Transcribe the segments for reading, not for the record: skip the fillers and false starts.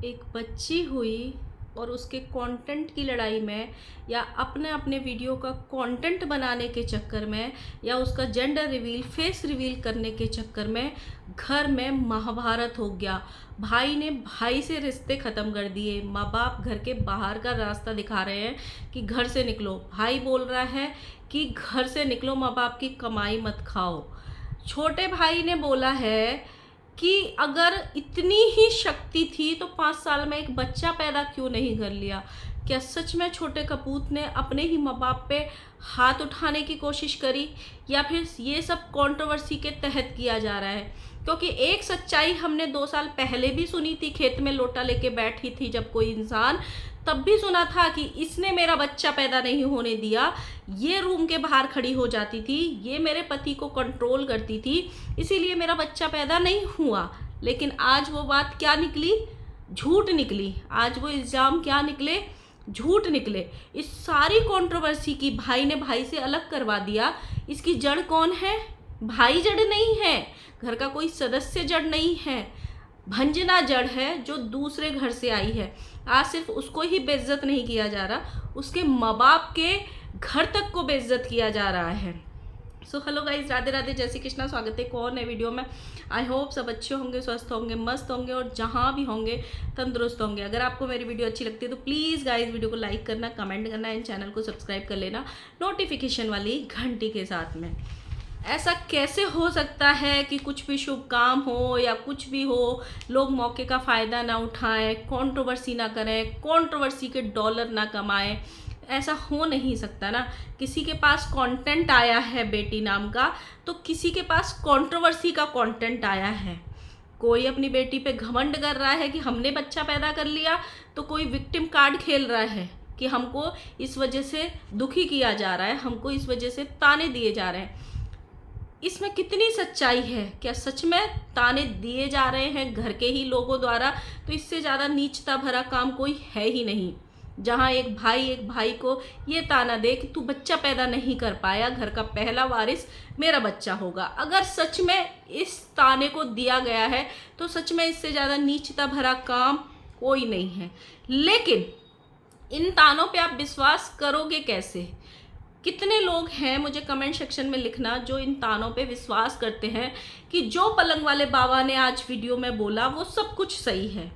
एक बच्ची हुई और उसके कंटेंट की लड़ाई में या अपने अपने वीडियो का कंटेंट बनाने के चक्कर में या उसका जेंडर रिवील फेस रिवील करने के चक्कर में घर में महाभारत हो गया। भाई ने भाई से रिश्ते ख़त्म कर दिए। माँ बाप घर के बाहर का रास्ता दिखा रहे हैं कि घर से निकलो। भाई बोल रहा है कि घर से निकलो, माँ बाप की कमाई मत खाओ। छोटे भाई ने बोला है कि अगर इतनी ही शक्ति थी तो 5 साल में एक बच्चा पैदा क्यों नहीं कर लिया। क्या सच में छोटे कपूत ने अपने ही माँ बाप पे हाथ उठाने की कोशिश करी, या फिर ये सब कंट्रोवर्सी के तहत किया जा रहा है? क्योंकि एक सच्चाई हमने 2 साल पहले भी सुनी थी, खेत में लोटा लेके बैठी थी जब कोई इंसान, तब भी सुना था कि इसने मेरा बच्चा पैदा नहीं होने दिया, ये रूम के बाहर खड़ी हो जाती थी, ये मेरे पति को कंट्रोल करती थी, इसीलिए मेरा बच्चा पैदा नहीं हुआ। लेकिन आज वो बात क्या निकली? झूठ निकली। आज वो इल्ज़ाम क्या निकले? झूठ निकले। इस सारी कंट्रोवर्सी की भाई ने भाई से अलग करवा दिया। इसकी जड़ कौन है? भाई जड़ नहीं है, घर का कोई सदस्य जड़ नहीं है, भंजना जड़ है जो दूसरे घर से आई है। आज सिर्फ उसको ही बेइज्जत नहीं किया जा रहा, उसके माँ बाप के घर तक को बेइज्जत किया जा रहा है। So hello guys, Radhe Radhe, जय श्री कृष्णा। स्वागत है कौन है वीडियो में। आई होप सब अच्छे होंगे, स्वस्थ होंगे, मस्त होंगे और जहाँ भी होंगे तंदुरुस्त होंगे। अगर आपको मेरी वीडियो अच्छी लगती है तो प्लीज़ गाइज वीडियो को लाइक करना, कमेंट करना, एंड चैनल को सब्सक्राइब कर लेना नोटिफिकेशन वाली घंटी के साथ में। ऐसा कैसे हो सकता है कि कुछ भी शुभ काम हो या कुछ भी हो, लोग मौके का फ़ायदा ना उठाएं, कंट्रोवर्सी ना करें, कंट्रोवर्सी के डॉलर ना कमाएं? ऐसा हो नहीं सकता ना। किसी के पास कंटेंट आया है बेटी नाम का, तो किसी के पास कंट्रोवर्सी का कंटेंट आया है। कोई अपनी बेटी पे घमंड कर रहा है कि हमने बच्चा पैदा कर लिया, तो कोई विक्टिम कार्ड खेल रहा है कि हमको इस वजह से दुखी किया जा रहा है, हमको इस वजह से ताने दिए जा रहे हैं। इसमें कितनी सच्चाई है? क्या सच में ताने दिए जा रहे हैं घर के ही लोगों द्वारा? तो इससे ज़्यादा नीचता भरा काम कोई है ही नहीं, जहाँ एक भाई को ये ताना दे कि तू बच्चा पैदा नहीं कर पाया, घर का पहला वारिस मेरा बच्चा होगा। अगर सच में इस ताने को दिया गया है तो सच में इससे ज़्यादा नीचता भरा काम कोई नहीं है। लेकिन इन तानों पे आप विश्वास करोगे कैसे? कितने लोग हैं, मुझे कमेंट सेक्शन में लिखना, जो इन तानों पे विश्वास करते हैं कि जो पलंग वाले बाबा ने आज वीडियो में बोला वो सब कुछ सही है।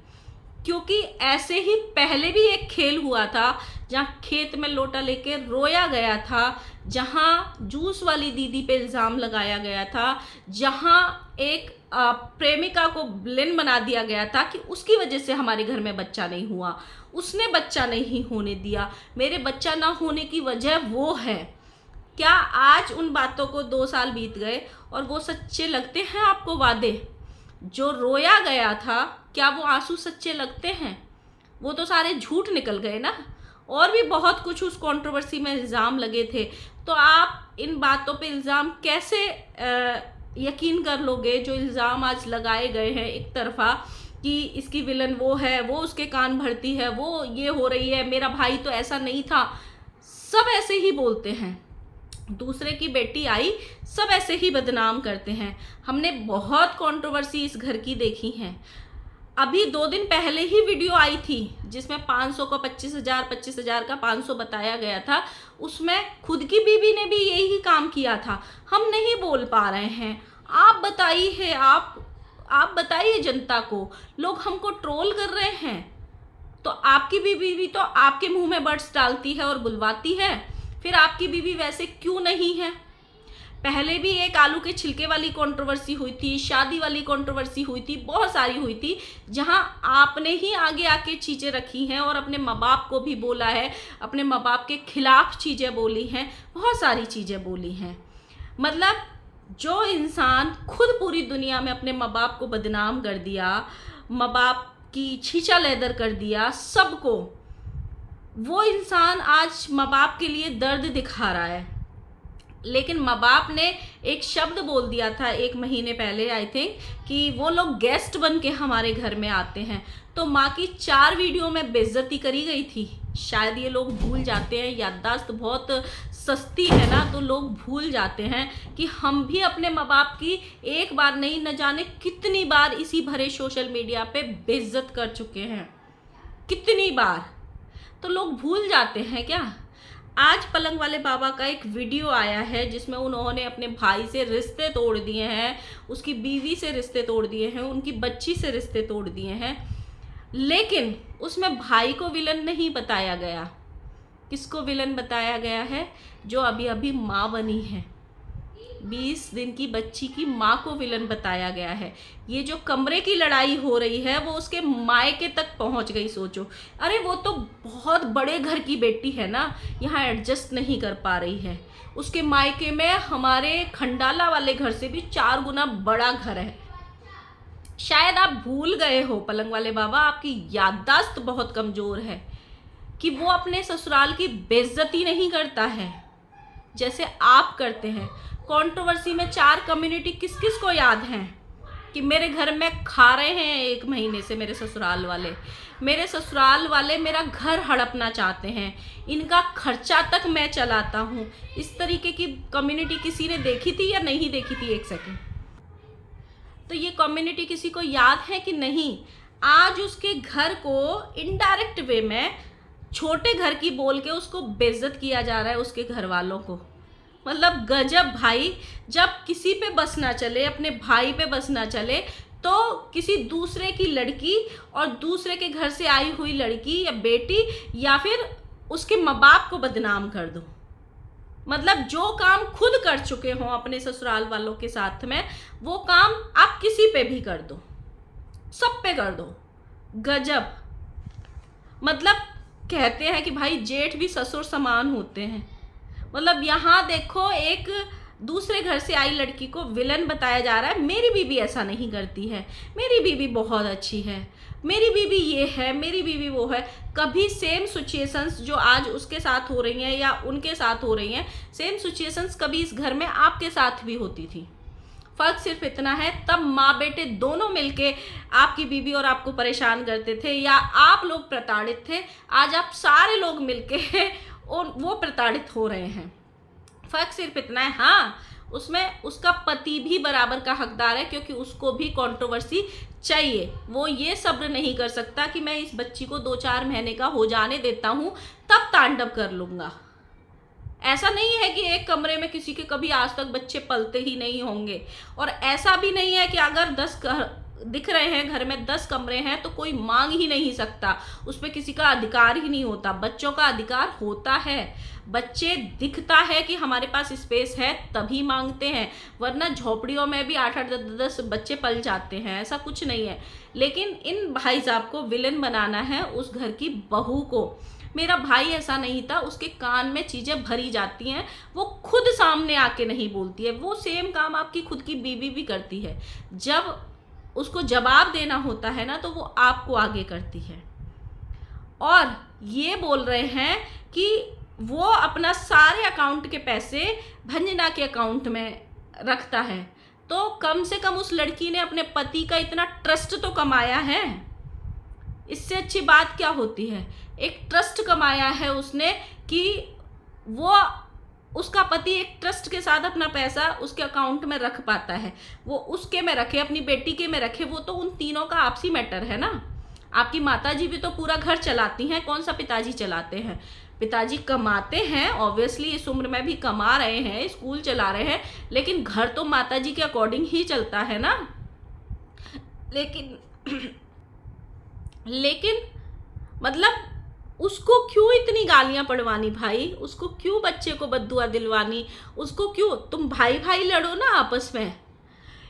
क्योंकि ऐसे ही पहले भी एक खेल हुआ था जहाँ खेत में लोटा लेके रोया गया था, जहाँ जूस वाली दीदी पे इल्ज़ाम लगाया गया था, जहाँ एक प्रेमिका को विलेन बना दिया गया था कि उसकी वजह से हमारे घर में बच्चा नहीं हुआ, उसने बच्चा नहीं होने दिया, मेरे बच्चा ना होने की वजह वो है। क्या आज उन बातों को 2 साल बीत गए और वो सच्चे लगते हैं आपको वादे? जो रोया गया था, क्या वो आंसू सच्चे लगते हैं? वो तो सारे झूठ निकल गए ना। और भी बहुत कुछ उस कंट्रोवर्सी में इल्ज़ाम लगे थे। तो आप इन बातों पे इल्ज़ाम कैसे यकीन कर लोगे जो इल्ज़ाम आज लगाए गए हैं एक तरफा, कि इसकी विलन वो है, वो उसके कान भरती है, वो ये हो रही है, मेरा भाई तो ऐसा नहीं था। सब ऐसे ही बोलते हैं, दूसरे की बेटी आई सब ऐसे ही बदनाम करते हैं। हमने बहुत कंट्रोवर्सी इस घर की देखी हैं। अभी 2 दिन पहले ही वीडियो आई थी जिसमें 500 का 25,000 का 500 बताया गया था। उसमें खुद की बीवी ने भी यही काम किया था। हम नहीं बोल पा रहे हैं। आप बताइए, आप बताइए जनता को। लोग हमको ट्रोल कर रहे हैं तो आपकी बीवी भी तो आपके मुंह में बर्ड्स डालती है और बुलवाती है, फिर आपकी बीवी वैसे क्यों नहीं है? पहले भी एक आलू के छिलके वाली कंट्रोवर्सी हुई थी, शादी वाली कंट्रोवर्सी हुई थी, बहुत सारी हुई थी, जहां आपने ही आगे आके चीज़ें रखी हैं और अपने माँ बाप को भी बोला है, अपने माँ बाप के खिलाफ चीज़ें बोली हैं, बहुत सारी चीज़ें बोली हैं। मतलब जो इंसान खुद पूरी दुनिया में अपने माँ बाप को बदनाम कर दिया, माँ बाप की छीछा लेदर कर दिया सबको, वो इंसान आज माँ बाप के लिए दर्द दिखा रहा है। लेकिन माँ बाप ने एक शब्द बोल दिया था 1 महीने पहले आई थिंक, कि वो लोग गेस्ट बन के हमारे घर में आते हैं, तो माँ की 4 वीडियो में बेइज्जती करी गई थी। शायद ये लोग भूल जाते हैं, याददाश्त बहुत सस्ती है ना, तो लोग भूल जाते हैं कि हम भी अपने माँ बाप की एक बार नहीं, न जाने कितनी बार इसी भरे सोशल मीडिया पे बेइज्जत कर चुके हैं, कितनी बार। तो लोग भूल जाते हैं क्या। आज पलंग वाले बाबा का एक वीडियो आया है जिसमें उन्होंने अपने भाई से रिश्ते तोड़ दिए हैं, उसकी बीवी से रिश्ते तोड़ दिए हैं, उनकी बच्ची से रिश्ते तोड़ दिए हैं, लेकिन उसमें भाई को विलन नहीं बताया गया। किसको विलन बताया गया है? जो अभी अभी माँ बनी है, 20 दिन की बच्ची की माँ को विलन बताया गया है। ये जो कमरे की लड़ाई हो रही है वो उसके मायके तक पहुंच गई। सोचो, अरे वो तो बहुत बड़े घर की बेटी है ना, यहाँ एडजस्ट नहीं कर पा रही है। उसके मायके में हमारे खंडाला वाले घर से भी 4 गुना बड़ा घर है। शायद आप भूल गए हो पलंग वाले बाबा, आपकी याददाश्त बहुत कमज़ोर है, कि वो अपने ससुराल की बेइज्जती नहीं करता है जैसे आप करते हैं। कंट्रोवर्सी में 4 कम्युनिटी किस किस को याद हैं कि मेरे घर में खा रहे हैं 1 महीने से मेरे ससुराल वाले मेरा घर हड़पना चाहते हैं, इनका खर्चा तक मैं चलाता हूँ। इस तरीके की कम्युनिटी किसी ने देखी थी या नहीं देखी थी? एक सेकेंड, तो ये कम्युनिटी किसी को याद है कि नहीं? आज उसके घर को इनडायरेक्ट वे में छोटे घर की बोल के उसको बेइज्जत किया जा रहा है, उसके घर वालों को। मतलब गजब भाई। जब किसी पे बस ना चले, अपने भाई पे बस ना चले, तो किसी दूसरे की लड़की और दूसरे के घर से आई हुई लड़की या बेटी या फिर उसके माँ बाप को बदनाम कर दो। मतलब जो काम खुद कर चुके हों अपने ससुराल वालों के साथ में, वो काम आप किसी पे भी कर दो, सब पे कर दो। गजब। मतलब कहते हैं कि भाई जेठ भी ससुर समान होते हैं। मतलब यहाँ देखो, एक दूसरे घर से आई लड़की को विलन बताया जा रहा है। मेरी बीवी ऐसा नहीं करती है, मेरी बीवी बहुत अच्छी है, मेरी बीवी ये है, मेरी बीवी वो है। कभी सेम सिचुएशंस जो आज उसके साथ हो रही हैं या उनके साथ हो रही हैं, सेम सिचुएशंस कभी इस घर में आपके साथ भी होती थी। फ़र्क सिर्फ इतना है, तब माँ बेटे दोनों मिलके आपकी बीवी और आपको परेशान करते थे या आप लोग प्रताड़ित थे। आज आप सारे लोग मिलके और वो प्रताड़ित हो रहे हैं। फ़र्क सिर्फ इतना है। हाँ, उसमें उसका पति भी बराबर का हकदार है, क्योंकि उसको भी कंट्रोवर्सी चाहिए। वो ये सब्र नहीं कर सकता कि मैं इस बच्ची को 2-4 महीने का हो जाने देता हूँ तब तांडव कर लूँगा। ऐसा नहीं है कि एक कमरे में किसी के कभी आज तक बच्चे पलते ही नहीं होंगे, और ऐसा भी नहीं है कि अगर 10 दिख रहे हैं घर में, 10 कमरे हैं तो कोई मांग ही नहीं सकता, उस पर किसी का अधिकार ही नहीं होता। बच्चों का अधिकार होता है। बच्चे दिखता है कि हमारे पास स्पेस है तभी मांगते हैं, वरना झोपड़ियों में भी 8-8 10-10 बच्चे पल जाते हैं, ऐसा कुछ नहीं है। लेकिन इन भाई साहब को विलन बनाना है उस घर की बहू को। मेरा भाई ऐसा नहीं था, उसके कान में चीज़ें भरी जाती हैं, वो खुद सामने आके नहीं बोलती है। वो सेम काम आपकी खुद की बीवी भी करती है। जब उसको जवाब देना होता है ना, तो वो आपको आगे करती है। और ये बोल रहे हैं कि वो अपना सारे अकाउंट के पैसे भंजना के अकाउंट में रखता है, तो कम से कम उस लड़की ने अपने पति का इतना ट्रस्ट तो कमाया है। इससे अच्छी बात क्या होती है? एक ट्रस्ट कमाया है उसने कि वो उसका पति एक ट्रस्ट के साथ अपना पैसा उसके अकाउंट में रख पाता है। वो उसके में रखे, अपनी बेटी के में रखे, वो तो उन तीनों का आपसी मैटर है ना। आपकी माताजी भी तो पूरा घर चलाती हैं, कौन सा पिताजी चलाते हैं? पिताजी कमाते हैं, ऑब्वियसली इस उम्र में भी कमा रहे हैं, स्कूल चला रहे हैं, लेकिन घर तो माताजी के अकॉर्डिंग ही चलता है ना। लेकिन मतलब उसको क्यों इतनी गालियां पड़वानी भाई? उसको क्यों बच्चे को बद्दुआ दिलवानी? उसको क्यों? तुम भाई भाई लड़ो ना आपस में।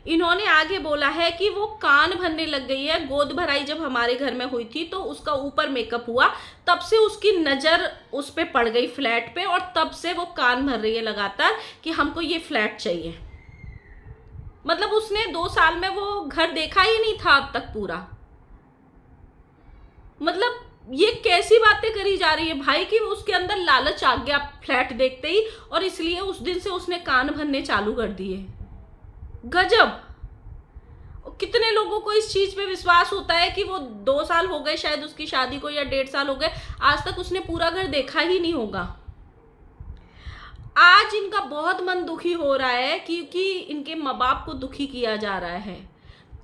इन्होंने आगे बोला है कि वो कान भरने लग गई है। गोद भराई जब हमारे घर में हुई थी तो उसका ऊपर मेकअप हुआ, तब से उसकी नज़र उस पर पड़ गई फ्लैट पे, और तब से वो कान भर रही है लगातार कि हमको ये फ्लैट चाहिए। मतलब उसने 2 साल में वो घर देखा ही नहीं था अब तक पूरा। मतलब ये कैसी बातें करी जा रही है भाई कि उसके अंदर लालच आ गया फ्लैट देखते ही, और इसलिए उस दिन से उसने कान भरने चालू कर दिए। गजब। कितने लोगों को इस चीज पे विश्वास होता है कि वो 2 साल हो गए शायद उसकी शादी को, या 1.5 साल हो गए, आज तक उसने पूरा घर देखा ही नहीं होगा। आज इनका बहुत मन दुखी हो रहा है क्योंकि इनके माँ बाप को दुखी किया जा रहा है।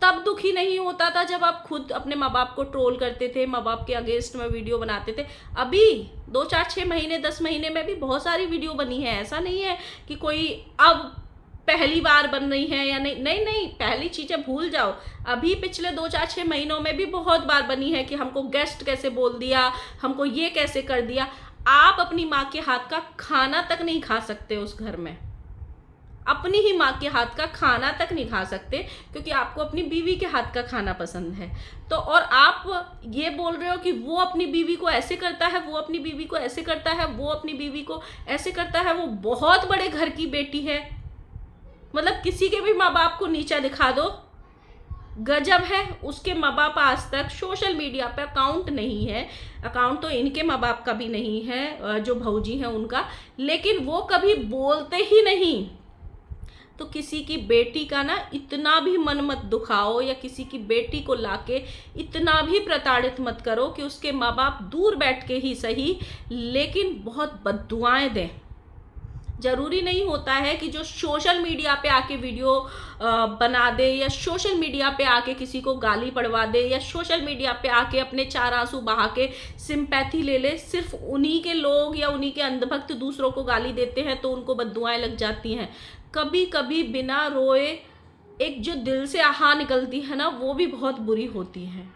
तब दुखी नहीं होता था जब आप खुद अपने माँ बाप को ट्रोल करते थे, माँ बाप के अगेंस्ट में वीडियो बनाते थे। अभी 2, 4, 6 महीने 10 महीने में भी बहुत सारी वीडियो बनी है। ऐसा नहीं है कि कोई अब पहली बार बन रही है या नहीं, नहीं नहीं, पहली चीजें भूल जाओ। अभी पिछले 2, 4, 6 महीनों में भी बहुत बार बनी है कि हमको गेस्ट कैसे बोल दिया, हमको ये कैसे कर दिया। आप अपनी माँ के हाथ का खाना तक नहीं खा सकते उस घर में, अपनी ही माँ के हाथ का खाना तक नहीं खा सकते, क्योंकि आपको अपनी बीवी के हाथ का खाना पसंद है। तो और आप ये बोल रहे हो कि वो अपनी बीवी को ऐसे करता है, वो अपनी बीवी को ऐसे करता है, वो अपनी बीवी को ऐसे करता है, वो बहुत बड़े घर की बेटी है। मतलब किसी के भी माँ बाप को नीचा दिखा दो, गजब है। उसके माँ बाप आज तक सोशल मीडिया पे अकाउंट नहीं है, अकाउंट तो इनके माँ बाप का भी नहीं है, जो भौजी हैं उनका, लेकिन वो कभी बोलते ही नहीं। तो किसी की बेटी का ना इतना भी मन मत दुखाओ, या किसी की बेटी को लाके इतना भी प्रताड़ित मत करो कि उसके माँ बाप दूर बैठ के ही सही, लेकिन बहुत बद्दुआएं दें। जरूरी नहीं होता है कि जो सोशल मीडिया पे आके वीडियो बना दे, या सोशल मीडिया पे आके किसी को गाली पड़वा दे, या सोशल मीडिया पे आके अपने 4 आंसू बहा के सिंपैथी ले ले। सिर्फ उन्हीं के लोग या उन्हीं के अंधभक्त दूसरों को गाली देते हैं तो उनको बद्दुआएं लग जाती हैं। कभी कभी बिना रोए एक जो दिल से आहा निकलती है ना, वो भी बहुत बुरी होती है,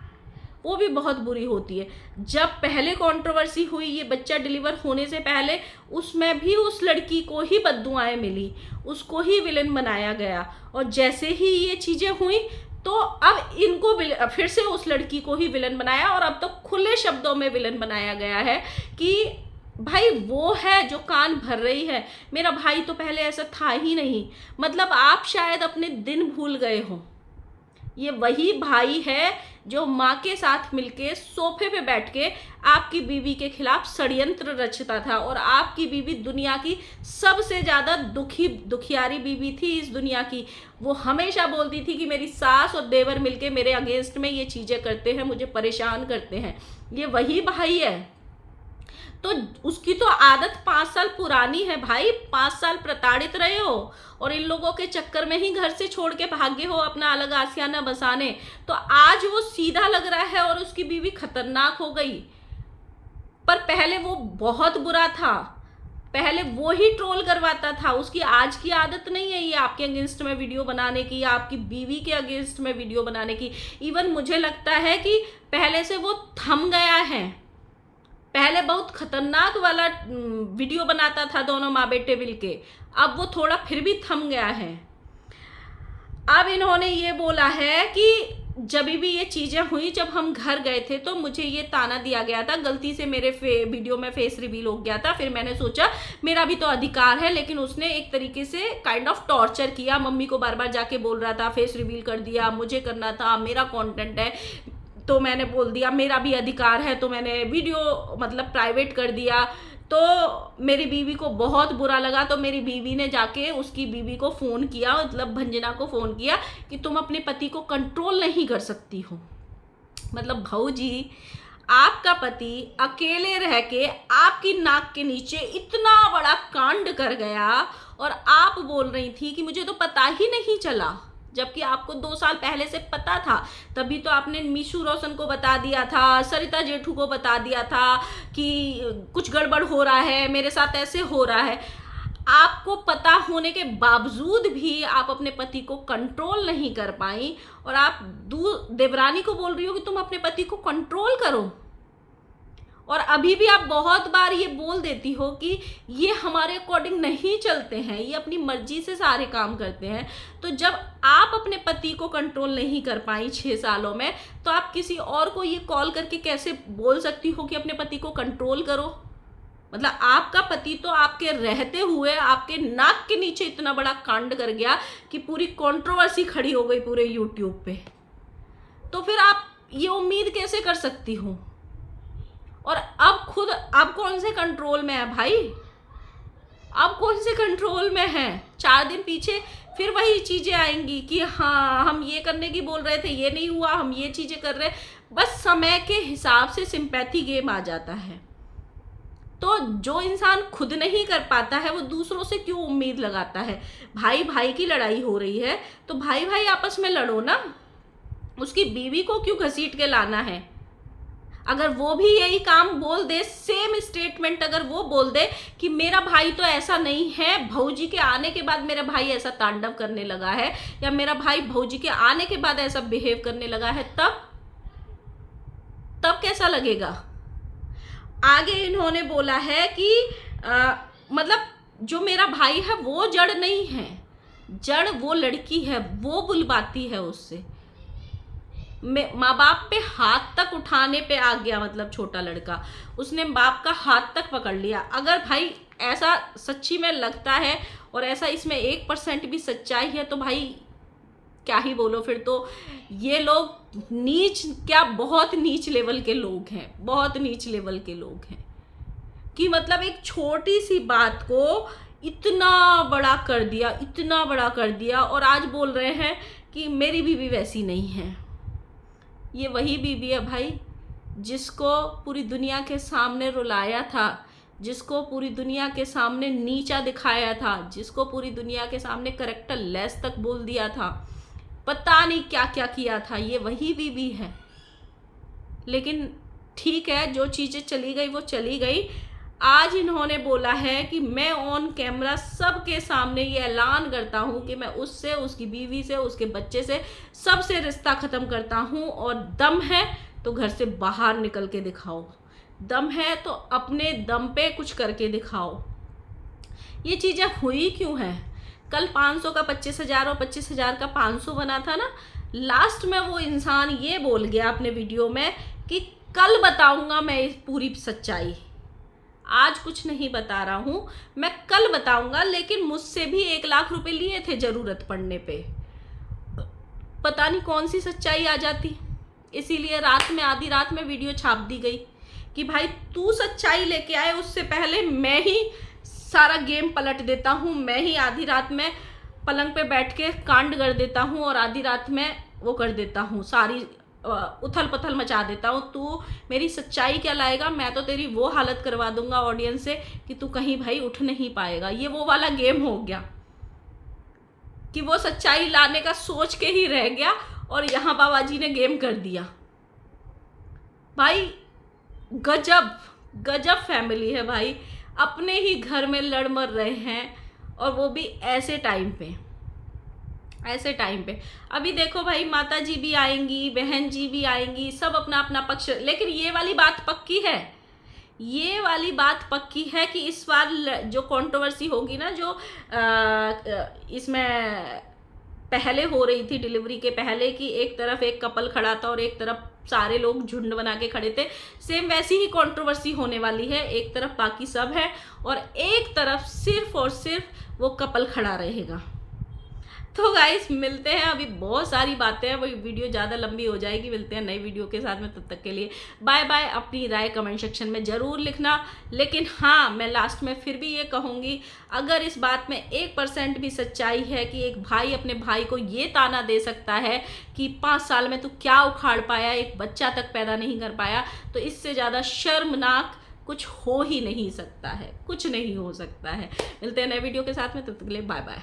वो भी बहुत बुरी होती है। जब पहले कंट्रोवर्सी हुई ये बच्चा डिलीवर होने से पहले, उसमें भी उस लड़की को ही बद्दुआएं मिली, उसको ही विलन बनाया गया। और जैसे ही ये चीज़ें हुई तो अब इनको फिर से उस लड़की को ही विलन बनाया, और अब तो खुले शब्दों में विलन बनाया गया है कि भाई वो है जो कान भर रही है, मेरा भाई तो पहले ऐसा था ही नहीं। मतलब आप शायद अपने दिन भूल गए हो। ये वही भाई है जो माँ के साथ मिलके सोफे पे बैठ के आपकी बीवी के खिलाफ षड्यंत्र रचता था, और आपकी बीवी दुनिया की सबसे ज़्यादा दुखियारी बीवी थी इस दुनिया की। वो हमेशा बोलती थी कि मेरी सास और देवर मिलके मेरे अगेंस्ट में ये चीज़ें करते हैं, मुझे परेशान करते हैं। ये वही भाई है। तो उसकी तो आदत 5 साल पुरानी है भाई। 5 साल प्रताड़ित रहे हो और इन लोगों के चक्कर में ही घर से छोड़ के भागे हो अपना अलग आशियाना बसाने। तो आज वो सीधा लग रहा है और उसकी बीवी खतरनाक हो गई, पर पहले वो बहुत बुरा था, पहले वो ही ट्रोल करवाता था। उसकी आज की आदत नहीं है ये आपके अगेंस्ट में वीडियो बनाने की, या आपकी बीवी के अगेंस्ट में वीडियो बनाने की। इवन मुझे लगता है कि पहले से वो थम गया है। पहले बहुत खतरनाक वाला वीडियो बनाता था दोनों माँ बेटे मिलके, अब वो थोड़ा फिर भी थम गया है। अब इन्होंने ये बोला है कि जब भी ये चीज़ें हुई, जब हम घर गए थे तो मुझे ये ताना दिया गया था, गलती से मेरे वीडियो में फेस रिवील हो गया था। फिर मैंने सोचा मेरा भी तो अधिकार है, लेकिन उसने एक तरीके से काइंड ऑफ टॉर्चर किया। मम्मी को बार बार जाके बोल रहा था फेस रिवील कर दिया, मुझे करना था, मेरा कंटेंट है, तो मैंने बोल दिया मेरा भी अधिकार है, तो मैंने वीडियो मतलब प्राइवेट कर दिया। तो मेरी बीवी को बहुत बुरा लगा, तो मेरी बीवी ने जाके उसकी बीवी को फ़ोन किया, मतलब भंजना को फ़ोन किया कि तुम अपने पति को कंट्रोल नहीं कर सकती हो। मतलब भाऊजी, आपका पति अकेले रह के आपकी नाक के नीचे इतना बड़ा कांड कर गया, और आप बोल रही थी कि मुझे तो पता ही नहीं चला, जबकि आपको 2 साल पहले से पता था। तभी तो आपने मीशू रोशन को बता दिया था, सरिता जेठू को बता दिया था कि कुछ गड़बड़ हो रहा है, मेरे साथ ऐसे हो रहा है। आपको पता होने के बावजूद भी आप अपने पति को कंट्रोल नहीं कर पाई, और आप देवरानी को बोल रही हो कि तुम अपने पति को कंट्रोल करो। और अभी भी आप बहुत बार ये बोल देती हो कि ये हमारे अकॉर्डिंग नहीं चलते हैं, ये अपनी मर्जी से सारे काम करते हैं। तो जब आप अपने पति को कंट्रोल नहीं कर पाई 6 सालों में, तो आप किसी और को ये कॉल करके कैसे बोल सकती हो कि अपने पति को कंट्रोल करो? मतलब आपका पति तो आपके रहते हुए आपके नाक के नीचे इतना बड़ा कांड कर गया कि पूरी कंट्रोवर्सी खड़ी हो गई पूरे यूट्यूब पे। तो फिर आप ये उम्मीद कैसे कर सकती हो? और अब कौन से कंट्रोल में है भाई? अब कौन से कंट्रोल में है? 4 दिन पीछे फिर वही चीजें आएंगी कि हाँ हम ये करने की बोल रहे थे, ये नहीं हुआ, हम ये चीजें कर रहे। बस समय के हिसाब से सिंपैथी गेम आ जाता है। तो जो इंसान खुद नहीं कर पाता है वो दूसरों से क्यों उम्मीद लगाता है? भाई भाई की लड़ाई हो रही है तो भाई भाई आपस में लड़ो ना। उसकी बीवी को क्यों घसीट के लाना है? अगर वो भी यही काम बोल दे, सेम स्टेटमेंट अगर वो बोल दे कि मेरा भाई तो ऐसा नहीं है, भौजी के आने के बाद मेरा भाई ऐसा तांडव करने लगा है, या मेरा भाई भौजी के आने के बाद ऐसा बिहेव करने लगा है, तब कैसा लगेगा? आगे इन्होंने बोला है कि मतलब जो मेरा भाई है वो जड़ नहीं है, जड़ वो लड़की है, वो बुलवाती है उससे। माँ बाप पे हाथ तक उठाने पे आ गया, मतलब छोटा लड़का उसने बाप का हाथ तक पकड़ लिया। अगर भाई ऐसा सच्ची में लगता है और ऐसा इसमें 1% भी सच्चाई है तो भाई क्या ही बोलो। फिर तो ये लोग नीच क्या, बहुत नीच लेवल के लोग हैं, बहुत नीच लेवल के लोग हैं कि मतलब एक छोटी सी बात को इतना बड़ा कर दिया, इतना बड़ा कर दिया, और आज बोल रहे हैं कि मेरी बीवी वैसी नहीं है। ये वही बीवी है भाई जिसको पूरी दुनिया के सामने रुलाया था, जिसको पूरी दुनिया के सामने नीचा दिखाया था, जिसको पूरी दुनिया के सामने कैरेक्टर लेस तक बोल दिया था, पता नहीं क्या क्या किया था। ये वही बीवी है। लेकिन ठीक है, जो चीज़ें चली गई वो चली गई। आज इन्होंने बोला है कि मैं ऑन कैमरा सबके सामने ये ऐलान करता हूँ कि मैं उससे, उसकी बीवी से, उसके बच्चे से, सबसे रिश्ता ख़त्म करता हूँ, और दम है तो घर से बाहर निकल के दिखाओ, दम है तो अपने दम पे कुछ करके दिखाओ। ये चीज़ें हुई क्यों हैं? कल 500 का 25,000 और 25,000 का 500 बना था ना। लास्ट में वो इंसान ये बोल गया अपने वीडियो में कि कल बताऊंगा मैं इस पूरी सच्चाई, आज कुछ नहीं बता रहा हूँ, मैं कल बताऊंगा। लेकिन मुझसे भी 1 लाख रुपए लिए थे जरूरत पड़ने पे। पता नहीं कौन सी सच्चाई आ जाती, इसीलिए रात में, आधी रात में वीडियो छाप दी गई कि भाई तू सच्चाई लेके आए, उससे पहले मैं ही सारा गेम पलट देता हूँ, मैं ही आधी रात में पलंग पे बैठ के कांड कर देता हूँ और आधी रात में वो कर देता हूँ, सारी उथल पुथल मचा देता हूँ। तू मेरी सच्चाई क्या लाएगा? मैं तो तेरी वो हालत करवा दूंगा ऑडियंस से कि तू कहीं भाई उठ नहीं पाएगा। ये वो वाला गेम हो गया कि वो सच्चाई लाने का सोच के ही रह गया और यहाँ बाबा जी ने गेम कर दिया। भाई गजब गजब फैमिली है भाई, अपने ही घर में लड़ मर रहे हैं, और वो भी ऐसे टाइम पे, ऐसे टाइम पे। अभी देखो भाई, माता जी भी आएंगी, बहन जी भी आएंगी, सब अपना अपना पक्ष। लेकिन ये वाली बात पक्की है, ये वाली बात पक्की है कि इस बार जो कंट्रोवर्सी होगी ना, जो इसमें पहले हो रही थी डिलीवरी के पहले, कि एक तरफ एक कपल खड़ा था और एक तरफ सारे लोग झुंड बना के खड़े थे, सेम वैसी ही कंट्रोवर्सी होने वाली है। एक तरफ बाकी सब है और एक तरफ सिर्फ और सिर्फ वो कपल खड़ा रहेगा। तो गाइस मिलते हैं, अभी बहुत सारी बातें हैं, वो वीडियो ज़्यादा लंबी हो जाएगी। मिलते हैं नई वीडियो के साथ में, तब तक के लिए बाय बाय। अपनी राय कमेंट सेक्शन में ज़रूर लिखना। लेकिन हाँ, मैं लास्ट में फिर भी ये कहूँगी, अगर इस बात में 1% भी सच्चाई है कि एक भाई अपने भाई को ये ताना दे सकता है कि 5 साल में तू क्या उखाड़ पाया, एक बच्चा तक पैदा नहीं कर पाया, तो इससे ज़्यादा शर्मनाक कुछ हो ही नहीं सकता है, कुछ नहीं हो सकता है। मिलते हैं नए वीडियो के साथ में, तब तक के लिए बाय बाय।